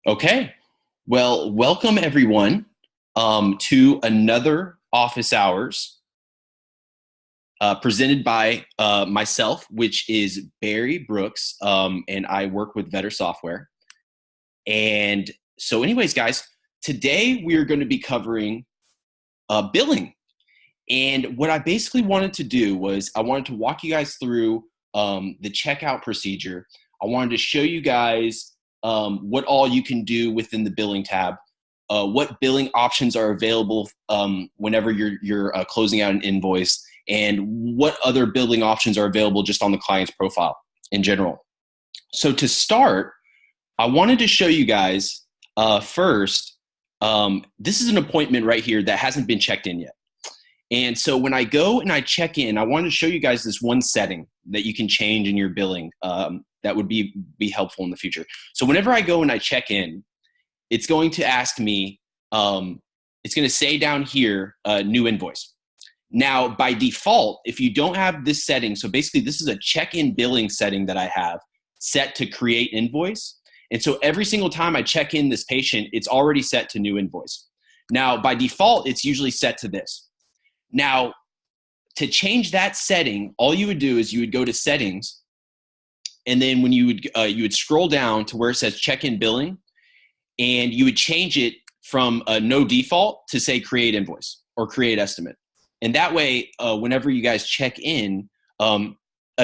Okay. Well, welcome everyone to another office hours presented by myself, which is Barry Brooks, and I work with Vetter Software. And so, anyways, guys, today we are going to be covering billing. And what I basically wanted to do was I wanted to walk you guys through the checkout procedure. I wanted to show you guys what all you can do within the billing tab, what billing options are available whenever you're closing out an invoice, and what other billing options are available just on the client's profile in general. So to start, I wanted to show you guys first, this is an appointment right here that hasn't been checked in yet. And so when I go and I check in, I wanted to show you guys this one setting that you can change in your billing that would be helpful in the future. So whenever I go and I check in, it's going to ask me, it's going to say down here, new invoice. Now, by default, if you don't have this setting, so basically this is a check-in billing setting that I have set to create invoice. And so every single time I check in this patient, it's already set to new invoice. Now, by default, it's usually set to this. Now, to change that setting, all you would do is you would go to settings, and then when you would scroll down to where it says check-in billing, and you would change it from no default to say create invoice or create estimate. And that way, whenever you guys check in, a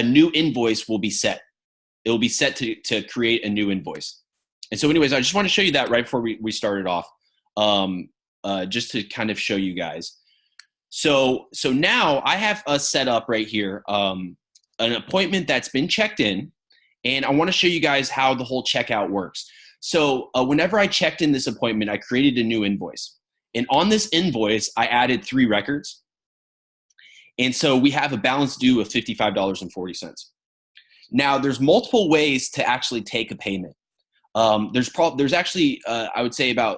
new invoice will be set. It will be set to create a new invoice. And so anyways, I just want to show you that right before we started off, just to kind of show you guys. So now I have us set up right here, an appointment that's been checked in, and I want to show you guys how the whole checkout works. So whenever I checked in this appointment, I created a new invoice. And on this invoice, I added 3 records. And so we have a balance due of $55.40. Now, there's multiple ways to actually take a payment. There's actually, I would say about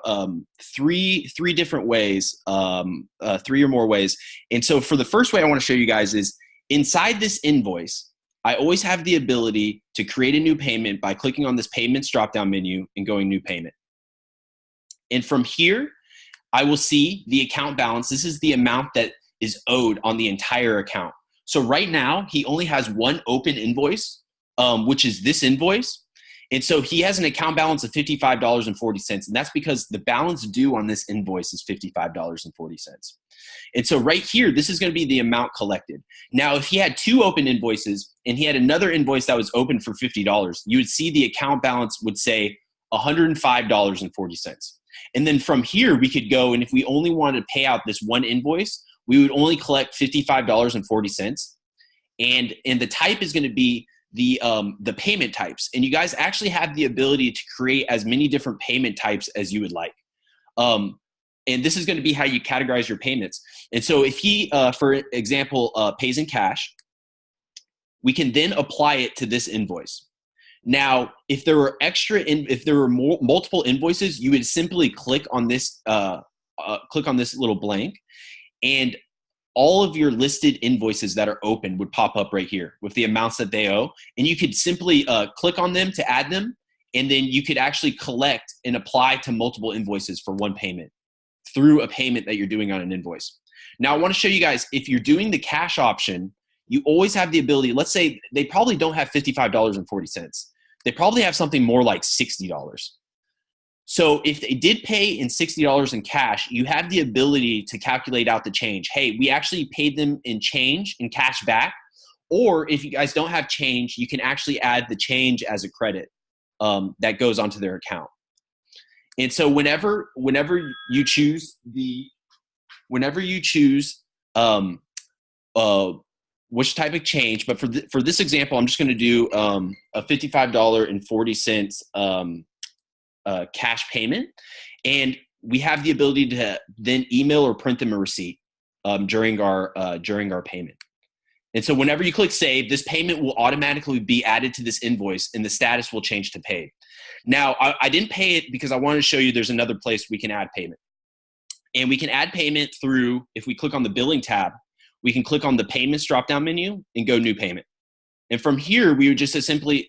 three different ways, 3 or more ways. And so for the first way I want to show you guys is inside this invoice, I always have the ability to create a new payment by clicking on this payments drop-down menu and going new payment. And from here, I will see the account balance. This is the amount that is owed on the entire account. So right now, he only has one open invoice, which is this invoice. And so he has an account balance of $55.40, and that's because the balance due on this invoice is $55.40. And so right here, this is going to be the amount collected. Now, if he had 2 open invoices and he had another invoice that was open for $50, you would see the account balance would say $105.40. And then from here, we could go, and if we only wanted to pay out this one invoice, we would only collect $55.40. And the type is going to be the payment types. And you guys actually have the ability to create as many different payment types as you would like. And this is going to be how you categorize your payments. And so if he, for example, pays in cash, we can then apply it to this invoice. Now, if there were multiple invoices, you would simply click on this little blank, and all of your listed invoices that are open would pop up right here with the amounts that they owe. And you could simply click on them to add them, and then you could actually collect and apply to multiple invoices for one payment through a payment that you're doing on an invoice. Now, I want to show you guys, if you're doing the cash option, you always have the ability, let's say they probably don't have $55.40. They probably have something more like $60. So if they did pay in $60 in cash, you have the ability to calculate out the change. Hey, we actually paid them in change, in cash back. Or if you guys don't have change, you can actually add the change as a credit that goes onto their account. And so whenever you choose which type of change, but for this example, I'm just going to do a $55.40 cash payment, and we have the ability to then email or print them a receipt during our payment. And so whenever you click save, this payment will automatically be added to this invoice, and the status will change to paid. Now, I didn't pay it because I wanted to show you there's another place we can add payment. And we can add payment through, if we click on the billing tab, we can click on the payments drop-down menu and go new payment. And from here, we would just essentially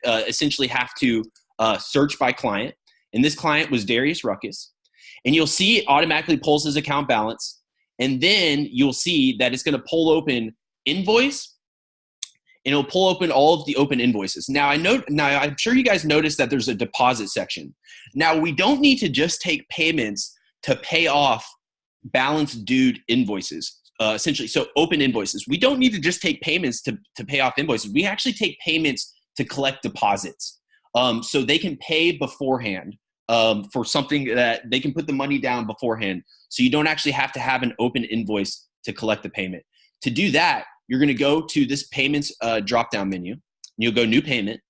have to search by client. And this client was Darius Ruckus. And you'll see it automatically pulls his account balance. And then you'll see that it's going to pull open Invoice, and it'll pull open all of the open invoices. Now, I'm sure you guys noticed that there's a deposit section. Now, we don't need to just take payments to pay off balance due invoices, essentially. So open invoices. We don't need to just take payments to pay off invoices. We actually take payments to collect deposits. So they can pay beforehand for something that they can put the money down beforehand. So you don't actually have to have an open invoice to collect the payment. To do that, you're going to go to this payments drop-down menu. And you'll go new payment.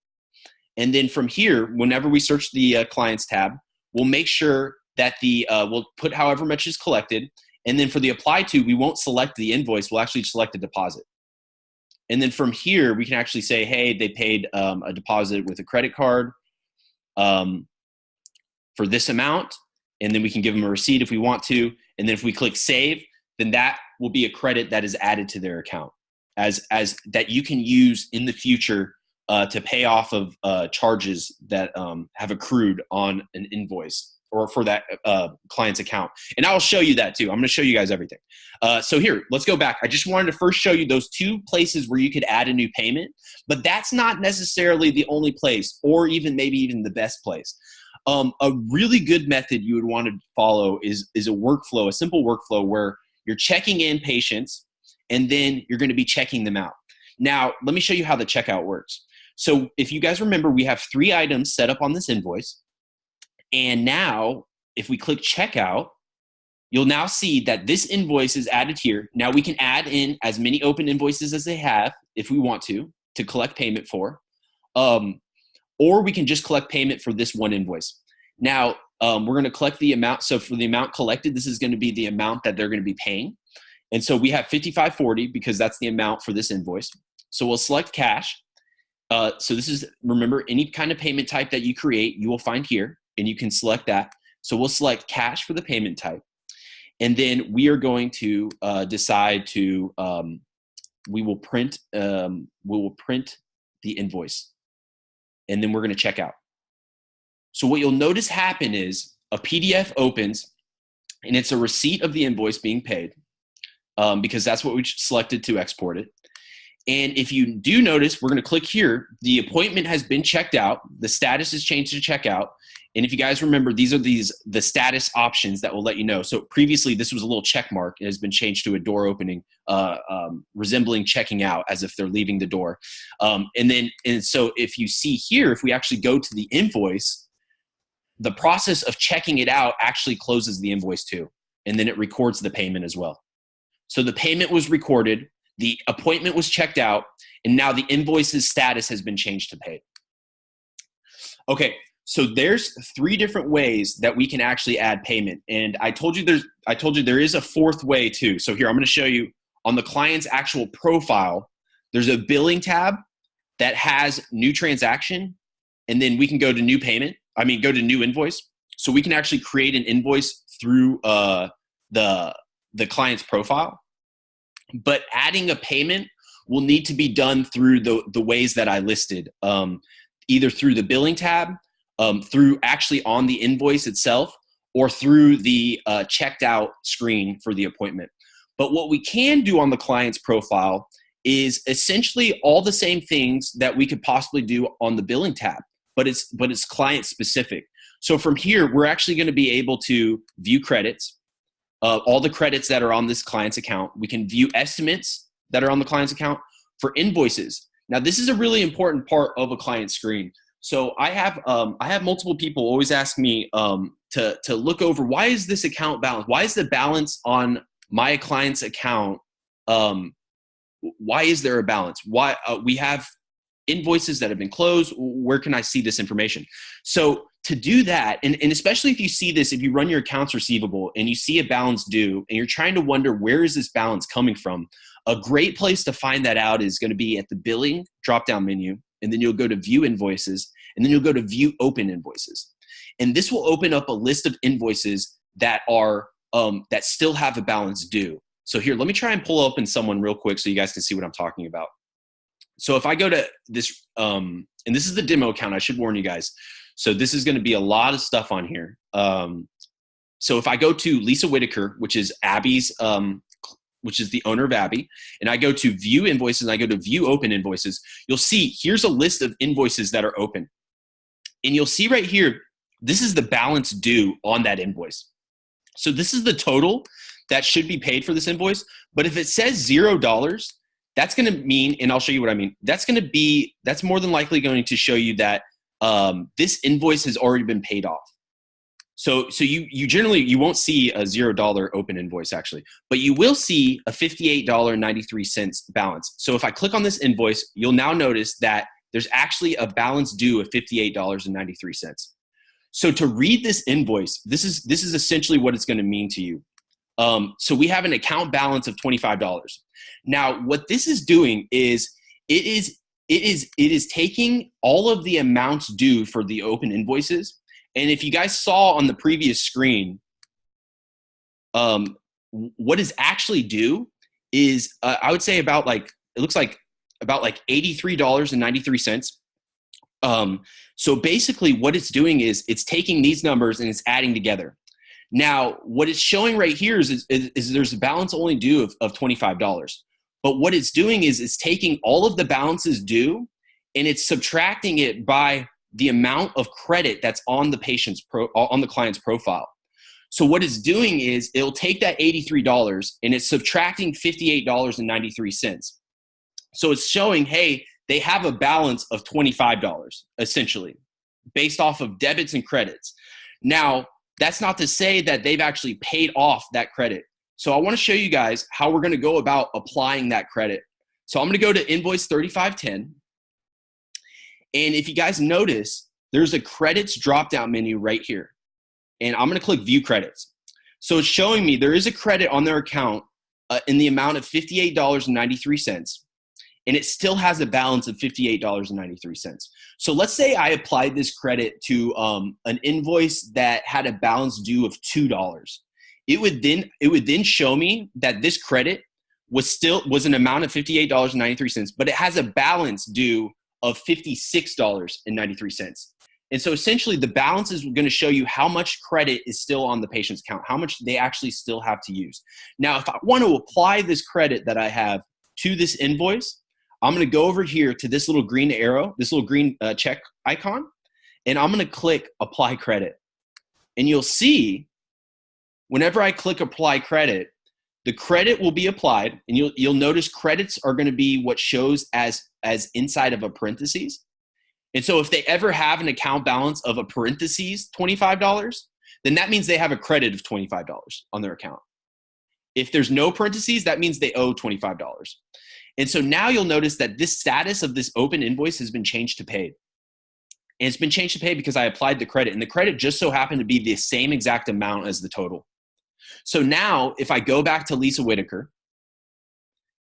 And then from here, whenever we search the clients tab, we'll make sure that we'll put however much is collected. And then for the apply to, we won't select the invoice. We'll actually select a deposit. And then from here, we can actually say, hey, they paid a deposit with a credit card for this amount. And then we can give them a receipt if we want to. And then if we click save, then that will be a credit that is added to their account as that you can use in the future to pay off of charges that have accrued on an invoice or for that client's account. And I'll show you that too. I'm going to show you guys everything. So here, let's go back. I just wanted to first show you those two places where you could add a new payment, but that's not necessarily the only place or maybe even the best place. A really good method you would want to follow is a workflow, a simple workflow where you're checking in patients and then you're going to be checking them out. Now, let me show you how the checkout works. So if you guys remember, we have 3 items set up on this invoice. And now if we click checkout, you'll now see that this invoice is added here. Now we can add in as many open invoices as they have if we want to collect payment for. Or we can just collect payment for this one invoice. Now, we're going to collect the amount. So for the amount collected, this is going to be the amount that they're going to be paying. And so we have $55.40 because that's the amount for this invoice. So we'll select cash. So this is, remember, any kind of payment type that you create, you will find here, and you can select that. So we'll select cash for the payment type. And then we are going to decide to, we will print the invoice. And then we're going to check out. So what you'll notice happen is a PDF opens, and it's a receipt of the invoice being paid because that's what we selected to export it. And if you do notice, we're going to click here. The appointment has been checked out. The status is changed to checkout. And if you guys remember, these are the status options that will let you know. So previously, this was a little check mark. It has been changed to a door opening, resembling checking out as if they're leaving the door. And so if you see here, if we actually go to the invoice, the process of checking it out actually closes the invoice too. And then it records the payment as well. So the payment was recorded, the appointment was checked out, and now the invoice's status has been changed to paid. Okay. So there's 3 different ways that we can actually add payment. And I told you there is a 4th way too. So here, I'm going to show you on the client's actual profile, there's a billing tab that has new transaction. And then we can go to new payment. Go to new invoice. So we can actually create an invoice through the client's profile. But adding a payment will need to be done through the ways that I listed, either through the billing tab, through actually on the invoice itself, or through the checked out screen for the appointment. But what we can do on the client's profile is essentially all the same things that we could possibly do on the billing tab, but it's client specific. So from here, we're actually going to be able to view credits, all the credits that are on this client's account. We can view estimates that are on the client's account for invoices. Now, this is a really important part of a client screen. So I have multiple people always ask me to look over, why is this account balance? Why is the balance on my client's account? Why is there a balance? Why we have invoices that have been closed? Where can I see this information? So to do that, and especially if you see this, if you run your accounts receivable and you see a balance due and you're trying to wonder where is this balance coming from, a great place to find that out is going to be at the billing drop-down menu. And then you'll go to view invoices, and then you'll go to view open invoices. And this will open up a list of invoices that are that still have a balance due. So here, let me try and pull open someone real quick so you guys can see what I'm talking about. So if I go to this, and this is the demo account, I should warn you guys. So this is going to be a lot of stuff on here. So if I go to Lisa Whitaker, which is Abby's, which is the owner of Abby, and I go to view invoices and I go to view open invoices, you'll see here's a list of invoices that are open. And you'll see right here, this is the balance due on that invoice. So this is the total that should be paid for this invoice. But if it says $0, that's going to mean, and I'll show you what I mean. That's more than likely going to show you that this invoice has already been paid off. So you generally, you won't see a $0 open invoice actually, but you will see a $58.93 balance. So if I click on this invoice, you'll now notice that there's actually a balance due of $58.93. So to read this invoice, this is essentially what it's going to mean to you. So we have an account balance of $25. Now, what this is doing is it is taking all of the amounts due for the open invoices. And if you guys saw on the previous screen, what is actually due is I would say about like, it looks like about like $83.93. So basically what it's doing is it's taking these numbers and it's adding together. Now, what it's showing right here is there's a balance only due of $25. But what it's doing is it's taking all of the balances due and it's subtracting it by the amount of credit that's on the on the client's profile. So what it's doing is it'll take that $83 and it's subtracting $58.93. So it's showing, hey, they have a balance of $25 essentially based off of debits and credits. Now, that's not to say that they've actually paid off that credit. So I want to show you guys how we're going to go about applying that credit. So I'm going to go to invoice 3510. And if you guys notice, there's a credits drop-down menu right here. And I'm going to click view credits. So it's showing me there is a credit on their account in the amount of $58.93. And it still has a balance of $58.93. So let's say I applied this credit to an invoice that had a balance due of $2. It would then show me that this credit was an amount of $58.93, but it has a balance due of $56.93. And so essentially the balance is going to show you how much credit is still on the patient's account, how much they actually still have to use. Now, if I want to apply this credit that I have to this invoice, I'm going to go over here to this little green arrow, this little green check icon, and I'm going to click apply credit. And you'll see whenever I click apply credit, the credit will be applied, and you'll notice credits are going to be what shows as inside of a parentheses. And so if they ever have an account balance of a parentheses $25, then that means they have a credit of $25 on their account. If there's no parentheses, that means they owe $25. And so now you'll notice that this status of this open invoice has been changed to paid. And it's been changed to paid because I applied the credit, and the credit just so happened to be the same exact amount as the total. So now if I go back to Lisa Whitaker,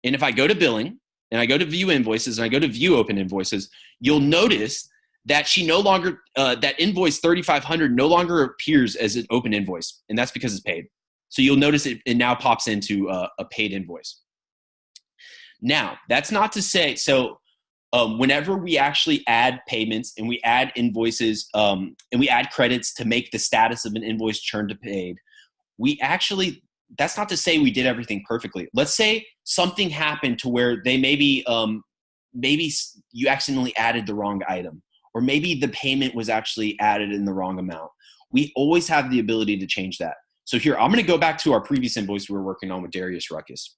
and if I go to billing, and I go to view invoices, and I go to view open invoices, you'll notice that she no longer, that invoice 3500 no longer appears as an open invoice, and that's because it's paid. So you'll notice it now pops into a paid invoice. Now, that's not to say, so whenever we actually add payments and we add invoices and we add credits to make the status of an invoice turn to paid, we actually, that's not to say we did everything perfectly. Let's say something happened to where they maybe you accidentally added the wrong item, or maybe the payment was actually added in the wrong amount. We always have the ability to change that. So here, I'm going to go back to our previous invoice we were working on with Darius Ruckus.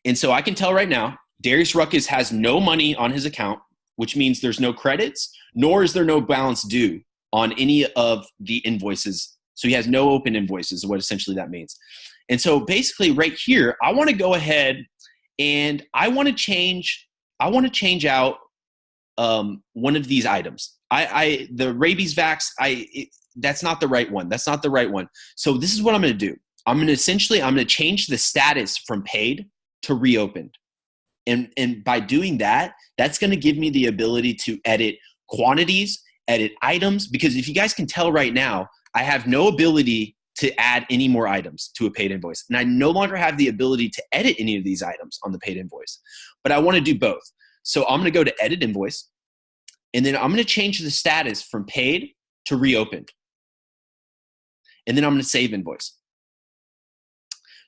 And so I can tell right now, Darius Ruckus has no money on his account, which means there's no credits, nor is there no balance due on any of the invoices. So he has no open invoices, is what essentially that means. And so basically right here, I want to go ahead and I want to change out one of these items. The rabies vax, that's not the right one. That's not the right one. So this is what I'm going to do. I'm going to change the status from paid to reopened. And by doing that, that's going to give me the ability to edit quantities, edit items, because if you guys can tell right now, I have no ability to add any more items to a paid invoice. And I no longer have the ability to edit any of these items on the paid invoice, but I want to do both. So I'm going to go to edit invoice, And then I'm going to change the status from paid to reopened. And then I'm going to save invoice.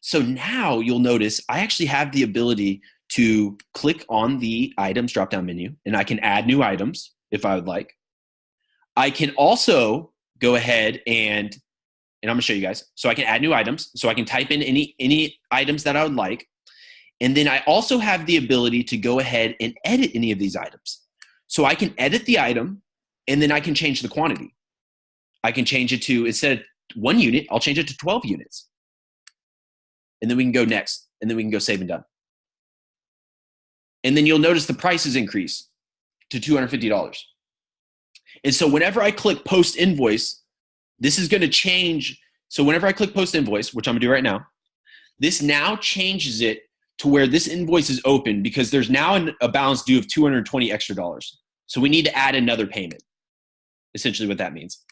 So now you'll notice I actually have the ability to click on the items drop-down menu, and I can add new items if I would like. I can also go ahead and I'm going to show you guys. So I can add new items. So I can type in any items that I would like. And then I also have the ability to go ahead and edit any of these items. So I can edit the item, and then I can change the quantity. I can change it to, instead of 1 unit, I'll change it to 12 units. And then we can go next, and then we can go save and done. And then you'll notice the prices increase to $250. And so whenever I click post invoice, this is going to change. So whenever I click post invoice, which I'm going to do right now, this now changes it to where this invoice is open because there's now a balance due of $220 extra. So we need to add another payment, essentially what that means.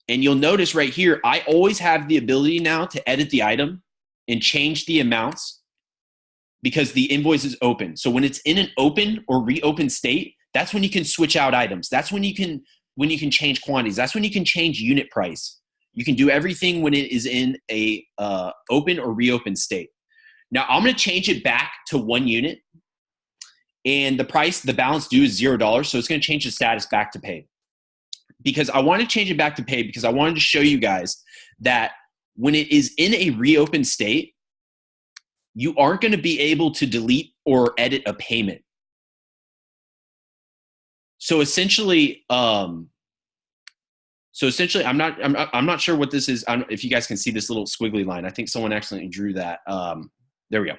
And you'll notice right here, I always have the ability now to edit the item and change the amounts because the invoice is open. So when it's in an open or reopened state, that's when you can switch out items. That's when you can change quantities. That's when you can change unit price. You can do everything when it is in a open or reopened state. Now I'm going to change it back to 1 unit, and the balance due is $0. So it's going to change the status back to paid. Because I want to change it back to paid because I wanted to show you guys that when it is in a reopened state, you aren't going to be able to delete or edit a payment. So essentially, I'm not sure what this is. I don't, if you guys can see this little squiggly line, I think someone accidentally drew that. There we go.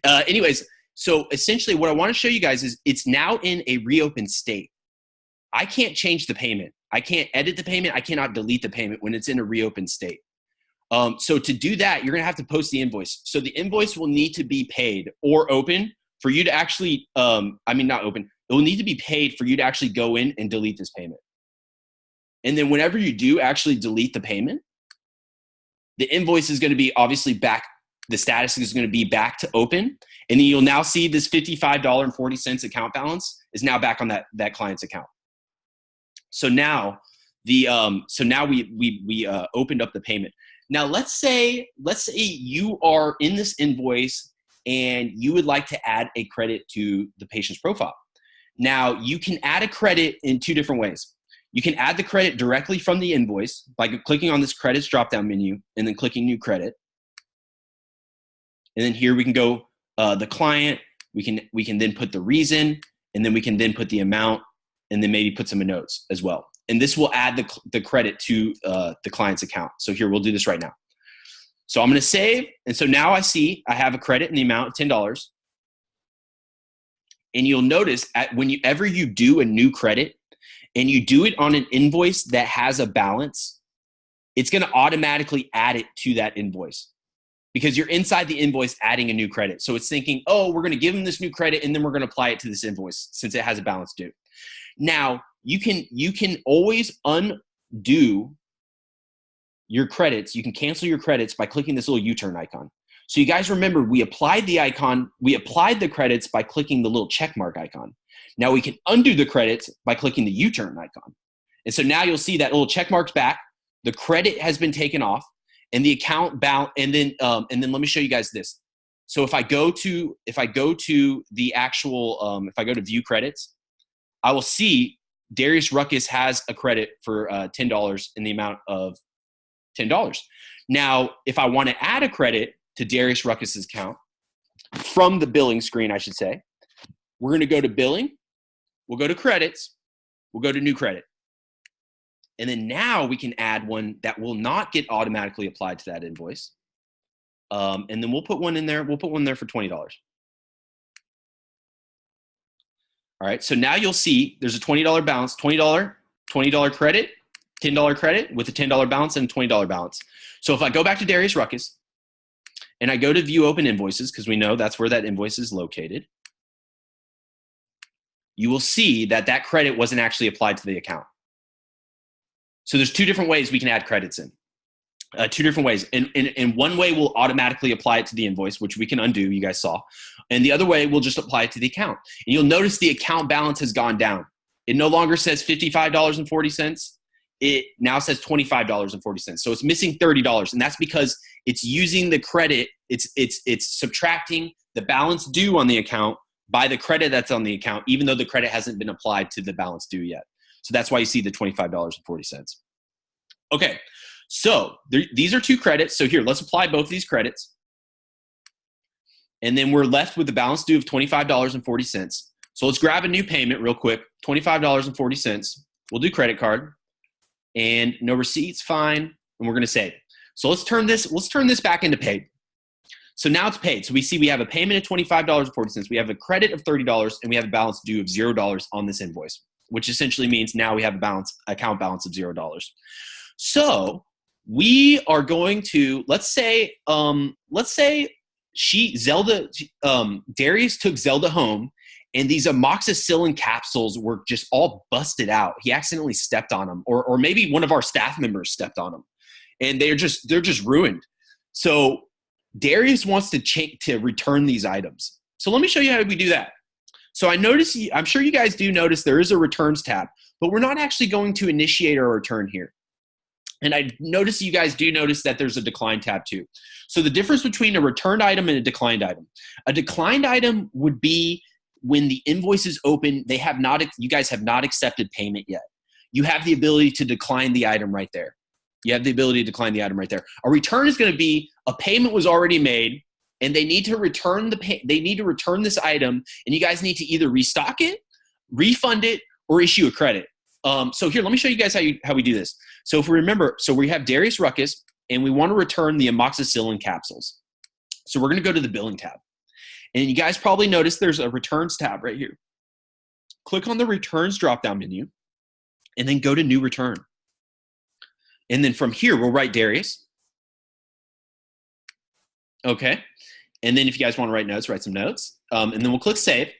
Anyways, so essentially what I want to show you guys is it's now in a reopened state. I can't change the payment. I can't edit the payment. I cannot delete the payment when it's in a reopened state. So to do that, you're going to have to post the invoice. So the invoice will need to be paid or open for you to actually, not open. It will need to be paid for you to actually go in and delete this payment. And then whenever you do actually delete the payment, the invoice is going to be obviously back. The status is going to be back to open. And then you'll now see this $55.40 account balance is now back on that client's account. So now we opened up the payment. Now let's say you are in this invoice and you would like to add a credit to the patient's profile. Now you can add a credit in 2 different ways. You can add the credit directly from the invoice by clicking on this credits drop-down menu and then clicking new credit. And then here we can go the client. We can then put the reason, and then we can then put the amount, and then maybe put some notes as well. And this will add the credit to the client's account. So here, we'll do this right now. So I'm going to save. And so now I see I have a credit in the amount of $10. And you'll notice whenever you do a new credit and you do it on an invoice that has a balance, it's going to automatically add it to that invoice because you're inside the invoice adding a new credit. So it's thinking, oh, we're going to give them this new credit and then we're going to apply it to this invoice since it has a balance due. Now, you can always undo your credits. You can cancel your credits by clicking this little U-turn icon. So you guys remember, we applied the credits by clicking the little check mark icon. Now we can undo the credits by clicking the U-turn icon. And so now you'll see that little check mark's back. The credit has been taken off and the account balance. And then let me show you guys this. So if I go to the actual, if I go to view credits, I will see Darius Ruckus has a credit for $10 in the amount of $10. Now, if I want to add a credit to Darius Ruckus's account from the billing screen, I should say, we're going to go to billing. We'll go to credits. We'll go to new credit. And then now we can add one that will not get automatically applied to that invoice. And then we'll put one in there. We'll put one there for $20. All right, so now you'll see there's a $20 balance, $20 credit, $10 credit with a $10 balance and a $20 balance. So if I go back to Darius Ruckus and I go to view open invoices, because we know that's where that invoice is located, you will see that credit wasn't actually applied to the account. So there's 2 different ways we can add credits in. Two different ways. And one way will automatically apply it to the invoice, which we can undo, you guys saw. And the other way will just apply it to the account. And you'll notice the account balance has gone down. It no longer says $55.40. It now says $25.40. So it's missing $30. And that's because it's using the credit. It's subtracting the balance due on the account by the credit that's on the account, even though the credit hasn't been applied to the balance due yet. So that's why you see the $25.40. Okay. So these are two credits. So here, let's apply both of these credits. And then we're left with the balance due of $25.40. So let's grab a new payment real quick, $25.40. We'll do credit card. And no receipts, fine. And we're going to save. So let's turn this back into paid. So now it's paid. So we see we have a payment of $25.40. We have a credit of $30, and we have a balance due of $0 on this invoice, which essentially means now we have a account balance of $0. So we are going to, let's say Darius took Zelda home, and these amoxicillin capsules were just all busted out. He accidentally stepped on them, or maybe one of our staff members stepped on them, and they're just ruined. So Darius wants to return these items. So let me show you how we do that. So I'm sure you guys do notice there is a returns tab, but we're not actually going to initiate our return here. And I notice you guys do notice that there's a decline tab too. So the difference between a returned item and a declined item would be when the invoice is open, you guys have not accepted payment yet. You have the ability to decline the item right there. A return is going to be a payment was already made, and they need to return this item, and you guys need to either restock it, refund it, or issue a credit. So here, let me show you guys how we do this. So if we remember, we have Darius Ruckus, and we want to return the amoxicillin capsules. So we're going to go to the billing tab. And you guys probably noticed there's a returns tab right here. Click on the returns drop-down menu, and then go to new return. And then from here, we'll write Darius. Okay. And then if you guys want to write notes, write some notes. And then we'll click save.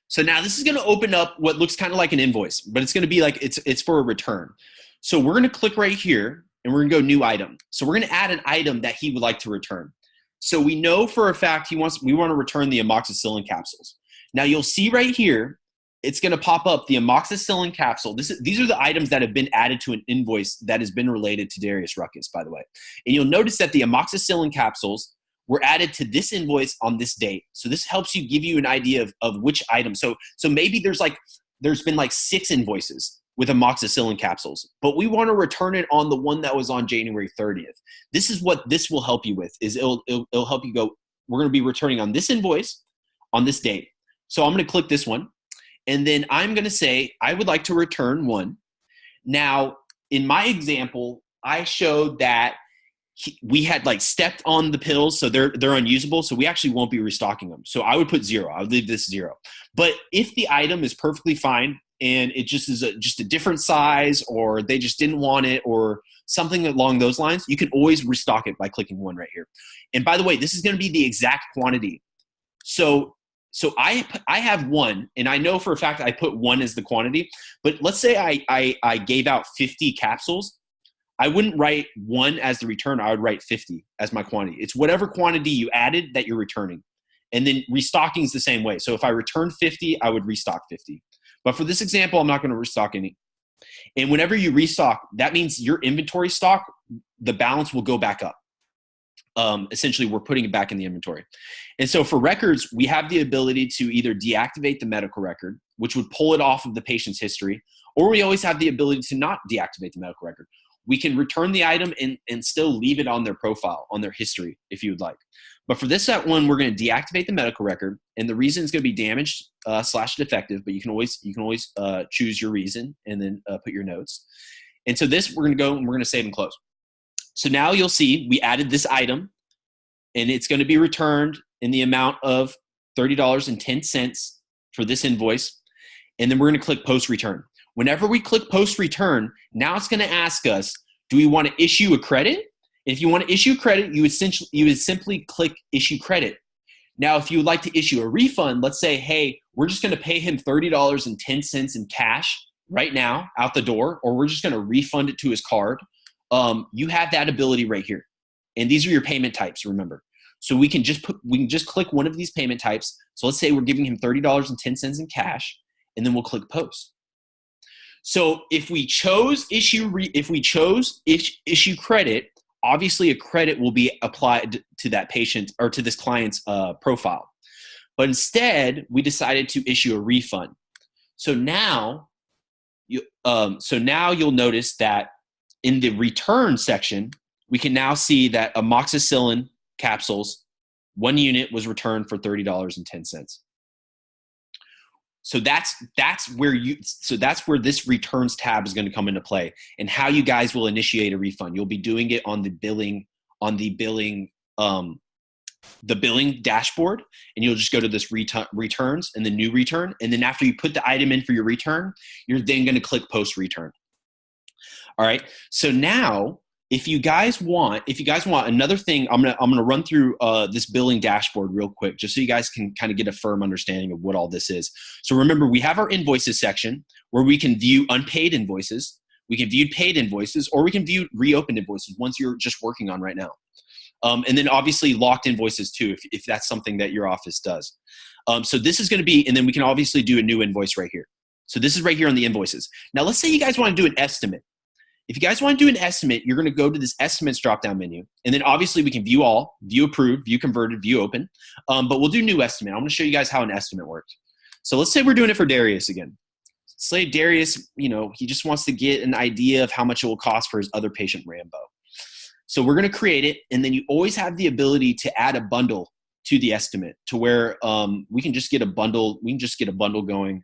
So now this is going to open up what looks kind of like an invoice, but it's going to be like it's for a return. So we're going to click right here, and we're going to go new item. So we're going to add an item that he would like to return. So we know for a fact we want to return the amoxicillin capsules. Now you'll see right here, it's going to pop up the amoxicillin capsule. These are the items that have been added to an invoice that has been related to Darius Ruckus, by the way. And you'll notice that the amoxicillin capsules were added to this invoice on this date. So this helps give you an idea of which item. So maybe there's been like 6 invoices with amoxicillin capsules, but we want to return it on the one that was on January 30th. This is what this will help you with, is it'll help you go, we're going to be returning on this invoice on this date. So I'm going to click this one, and then I'm going to say, I would like to return one. Now, in my example, I showed that we had stepped on the pills, so they're unusable, so we actually won't be restocking them. So I would put 0. I would leave this 0. But if the item is perfectly fine and it just is just a different size, or they just didn't want it, or something along those lines, you can always restock it by clicking 1 right here. And by the way, this is going to be the exact quantity. So I have 1, and I know for a fact I put 1 as the quantity, but let's say I gave out 50 capsules. I wouldn't write 1 as the return. I would write 50 as my quantity. It's whatever quantity you added that you're returning. And then restocking is the same way. So if I return 50, I would restock 50. But for this example, I'm not going to restock any. And whenever you restock, that means your inventory stock, the balance will go back up. Essentially, we're putting it back in the inventory. And so for records, we have the ability to either deactivate the medical record, which would pull it off of the patient's history, or we always have the ability to not deactivate the medical record. We can return the item and still leave it on their profile, on their history, if you would like. But for this one, we're going to deactivate the medical record, and the reason is going to be damaged / defective. But you can always choose your reason and then put your notes. And so this, we're going to go and we're going to save and close. So now you'll see we added this item, and it's going to be returned in the amount of $30.10 for this invoice. And then we're going to click post return. Whenever we click post return, now it's going to ask us, do we want to issue a credit? If you want to issue credit, you would simply click issue credit. Now, if you would like to issue a refund, let's say, hey, we're just going to pay him $30.10 in cash right now out the door, or we're just going to refund it to his card. you have that ability right here. And these are your payment types, remember. So we can just click one of these payment types. So let's say we're giving him $30.10 in cash, and then we'll click post. So if we chose issue credit, obviously a credit will be applied to that patient or to this client's profile. But instead, we decided to issue a refund. So now you'll notice that in the return section, we can now see that amoxicillin capsules, 1 unit was returned for $30.10. So that's where this returns tab is going to come into play, and how you guys will initiate a refund. You'll be doing it on the billing dashboard, and you'll just go to this returns and the new return, and then after you put the item in for your return, you're then going to click post return. All right. So now, if you guys want another thing, I'm gonna run through this billing dashboard real quick, just so you guys can kind of get a firm understanding of what all this is. So remember, we have our invoices section where we can view unpaid invoices, we can view paid invoices, or we can view reopened invoices, ones you're just working on right now. And then obviously locked invoices too, if that's something that your office does. So this is going to be, and then we can obviously do a new invoice right here. So this is right here on the invoices. Now let's say you guys want to do an estimate. If you guys want to do an estimate, you're going to go to this estimates drop-down menu. And then obviously we can view all, view approved, view converted, view open. But we'll do new estimate. I'm going to show you guys how an estimate works. So let's say we're doing it for Darius again. Say Darius, he just wants to get an idea of how much it will cost for his other patient, Rambo. So we're going to create it. And then you always have the ability to add a bundle to the estimate to where we can just get a bundle. We can just get a bundle going.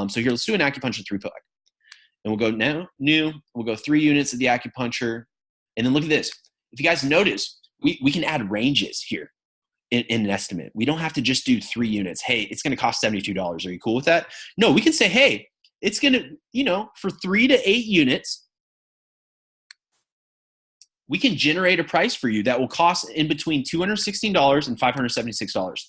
So here, let's do an acupuncture 3-pack. And we'll go now, new, we'll go 3 units of the acupuncture. And then look at this. If you guys notice, we can add ranges here in an estimate. We don't have to just do 3 units. Hey, it's going to cost $72. Are you cool with that? No, we can say, hey, it's going to, for 3 to 8 units, we can generate a price for you that will cost in between $216 and $576.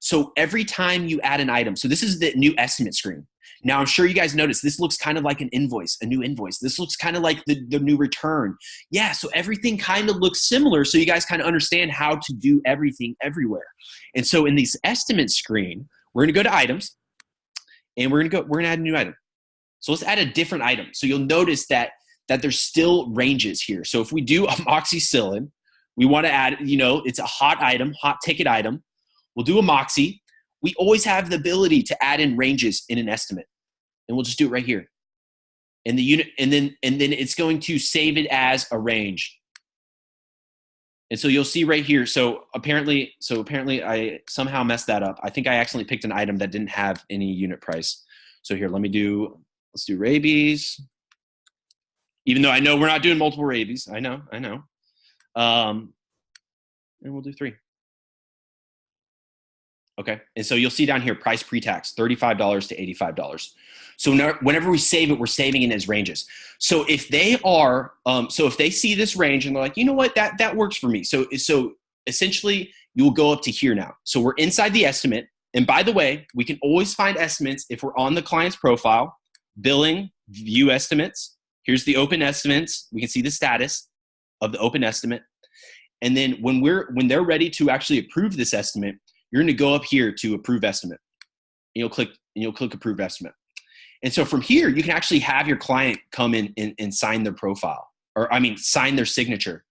So every time you add an item, so this is the new estimate screen. Now, I'm sure you guys noticed this looks kind of like an invoice, a new invoice. This looks kind of like the new return. Yeah, so everything kind of looks similar, so you guys kind of understand how to do everything everywhere. And so in this estimate screen, we're going to go to items, and we're going to add a new item. So let's add a different item. So you'll notice that there's still ranges here. So if we do amoxicillin, we want to add, it's a hot item, hot ticket item. We'll do amoxi. We always have the ability to add in ranges in an estimate, and we'll just do it right here. And the unit, and then it's going to save it as a range. And so you'll see right here. So apparently I somehow messed that up. I think I accidentally picked an item that didn't have any unit price. So here, let's do rabies. Even though I know we're not doing multiple rabies. I know. And we'll do 3. Okay, and so you'll see down here, price pre-tax, $35 to $85. So whenever we save it, we're saving it as ranges. So if they are, if they see this range and they're like, you know what, that works for me. So essentially, you will go up to here now. So we're inside the estimate. And by the way, we can always find estimates if we're on the client's profile, billing, view estimates. Here's the open estimates. We can see the status of the open estimate. And then when they're ready to actually approve this estimate, you're going to go up here to approve estimate. And you'll click approve estimate. And so from here, you can actually have your client come in and sign their profile, sign their signature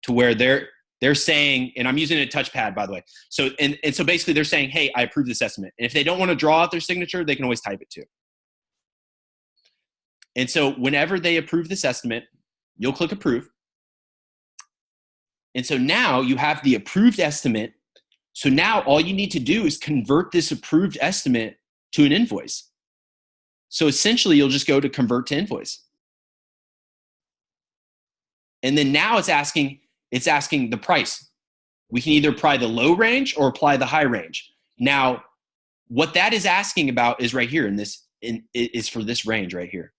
to where they're saying, and I'm using a touchpad, by the way. So, and so basically they're saying, hey, I approve this estimate. And if they don't want to draw out their signature, they can always type it too. And so whenever they approve this estimate, you'll click approve. And so now you have the approved estimate. So now all you need to do is convert this approved estimate to an invoice. So essentially, you'll just go to convert to invoice. And then now it's asking the price. We can either apply the low range or apply the high range. Now, what that is asking about is right here is for this range right here.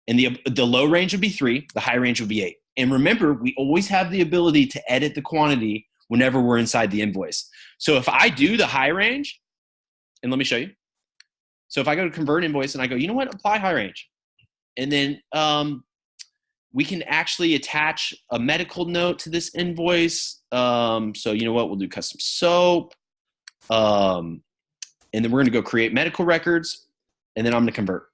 And the low range would be 3, the high range would be 8. And remember, we always have the ability to edit the quantity whenever we're inside the invoice. So if I do the high range, and let me show you. So if I go to convert invoice and I go, you know what, apply high range. And then we can actually attach a medical note to this invoice. So you know what? We'll do custom soap. And then we're going to go create medical records. And then I'm going to convert.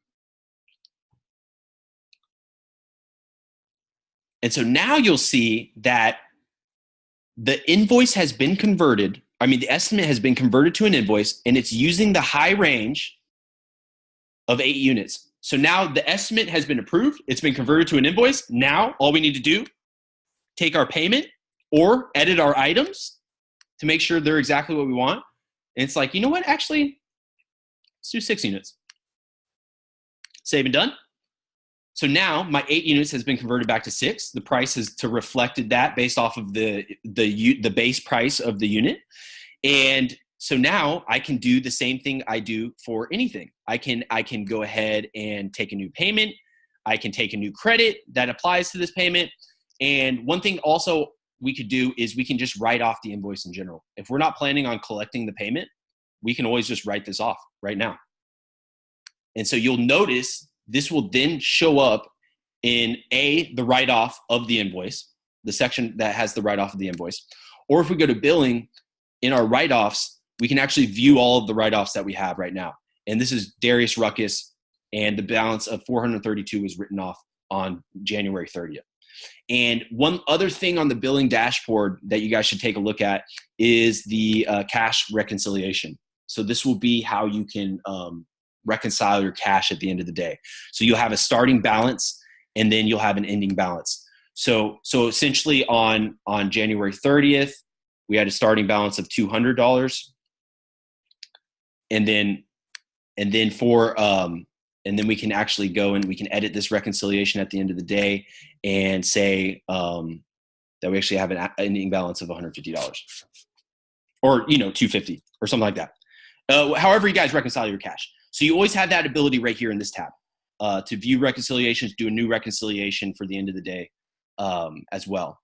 And so now you'll see that the invoice has been converted. I mean, the estimate has been converted to an invoice, and it's using the high range of 8 units. So now the estimate has been approved. It's been converted to an invoice. Now all we need to do, take our payment or edit our items to make sure they're exactly what we want. And it's like, you know what? Actually, let's do 6 units. Save and done. So now my 8 units has been converted back to 6. The price is to reflected that based off of the base price of the unit. And so now I can do the same thing I do for anything. I can go ahead and take a new payment. I can take a new credit that applies to this payment. And one thing also we could do is we can just write off the invoice in general. If we're not planning on collecting the payment, we can always just write this off right now. And so you'll notice this will then show up in the write-off of the invoice, the section that has the write-off of the invoice. Or if we go to billing, in our write-offs, we can actually view all of the write-offs that we have right now. And this is Darius Ruckus, and the balance of 432 was written off on January 30th. And one other thing on the billing dashboard that you guys should take a look at is the cash reconciliation. So this will be how you can reconcile your cash at the end of the day. So you'll have a starting balance, and then you'll have an ending balance. So essentially on January 30th, we had a starting balance of $200. And then we can actually go and we can edit this reconciliation at the end of the day and say that we actually have an ending balance of $150 or, $250 or something like that. However you guys reconcile your cash. So you always have that ability right here in this tab to view reconciliations, do a new reconciliation for the end of the day as well.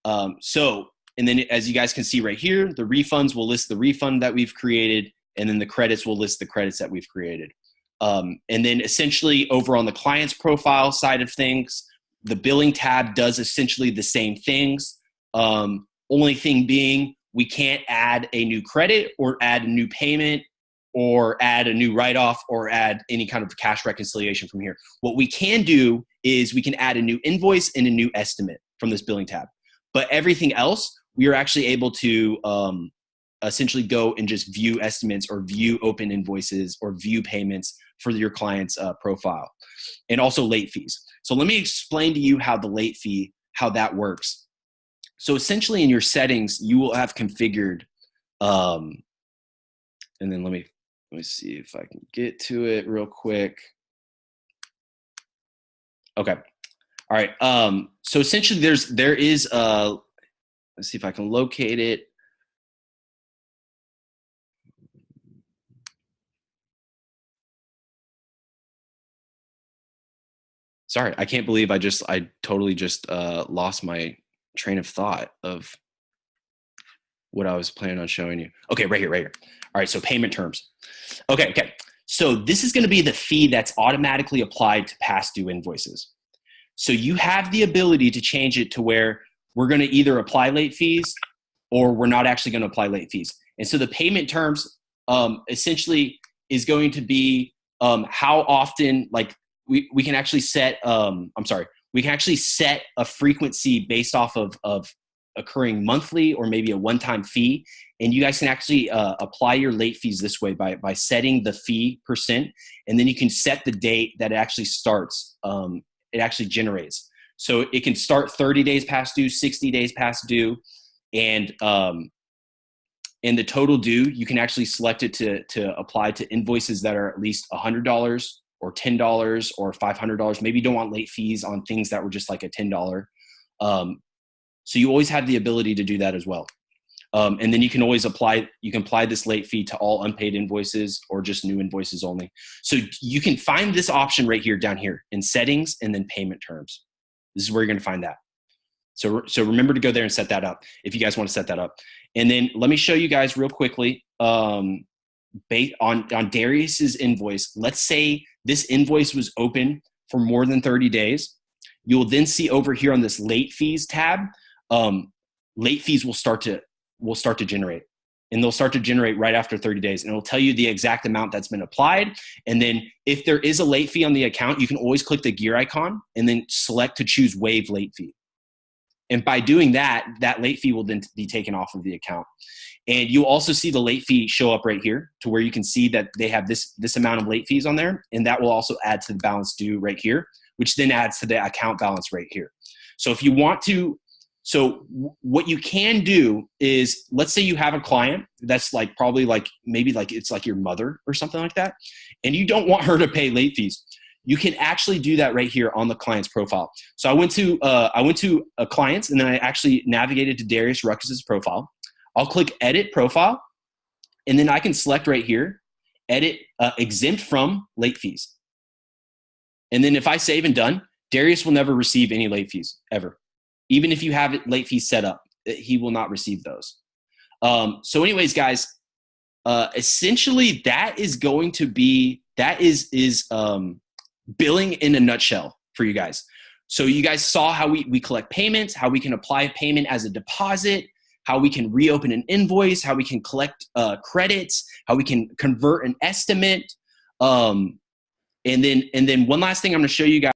And then as you guys can see right here, the refunds will list the refund that we've created, and then the credits will list the credits that we've created. And then essentially over on the client's profile side of things, the billing tab does essentially the same things. Only thing being, we can't add a new credit or add a new payment or add a new write-off or add any kind of cash reconciliation from here. What we can do is we can add a new invoice and a new estimate from this billing tab. But everything else, we are actually able to essentially go and just view estimates or view open invoices or view payments for your client's profile, and also late fees. So let me explain to you how the late fee, how that works. So essentially in your settings, you will have configured, and then let me see if I can get to it real quick. Okay. All right. So essentially there is let's see if I can locate it. Sorry, I can't believe I totally just lost my train of thought of what I was planning on showing you. Okay, right here. All right, so payment terms. Okay. So this is going to be the fee that's automatically applied to past due invoices. So you have the ability to change it to where we're going to either apply late fees or we're not actually going to apply late fees. And so the payment terms essentially is going to be how often, like we can actually set, we can actually set a frequency based off of occurring monthly or maybe a one-time fee. And you guys can actually apply your late fees this way by setting the fee %, and then you can set the date that it actually starts. It actually generates. So it can start 30 days past due, 60 days past due, and the total due, you can actually select it to apply to invoices that are at least $100 or $10 or $500. Maybe you don't want late fees on things that were just like a $10. So you always have the ability to do that as well. And then you can always apply this late fee to all unpaid invoices or just new invoices only. So you can find this option right here, down here in settings, and then payment terms. This is where you're going to find that. So remember to go there and set that up if you guys want to set that up. And then let me show you guys real quickly based on Darius's invoice. Let's say this invoice was open for more than 30 days. you will then see over here on this late fees tab, late fees will start to generate. And they'll start to generate right after 30 days. And it'll tell you the exact amount that's been applied. And then if there is a late fee on the account, you can always click the gear icon and then select to choose waive late fee. And by doing that, that late fee will then be taken off of the account. And you'll also see the late fee show up right here to where you can see that they have this amount of late fees on there. And that will also add to the balance due right here, which then adds to the account balance right here. So if you want to, what you can do is, let's say you have a client that's like probably like maybe like it's like your mother or something like that, and you don't want her to pay late fees. You can actually do that right here on the client's profile. So I went to a client's, and then I actually navigated to Darius Ruckus's profile. I'll click edit profile, and then I can select right here, edit exempt from late fees. And then if I save and done, Darius will never receive any late fees ever. Even if you have late fees set up, he will not receive those. So anyways, guys, essentially that is going to be, that is billing in a nutshell for you guys. So you guys saw how we collect payments, how we can apply payment as a deposit, how we can reopen an invoice, how we can collect credits, how we can convert an estimate. And then one last thing I'm going to show you guys.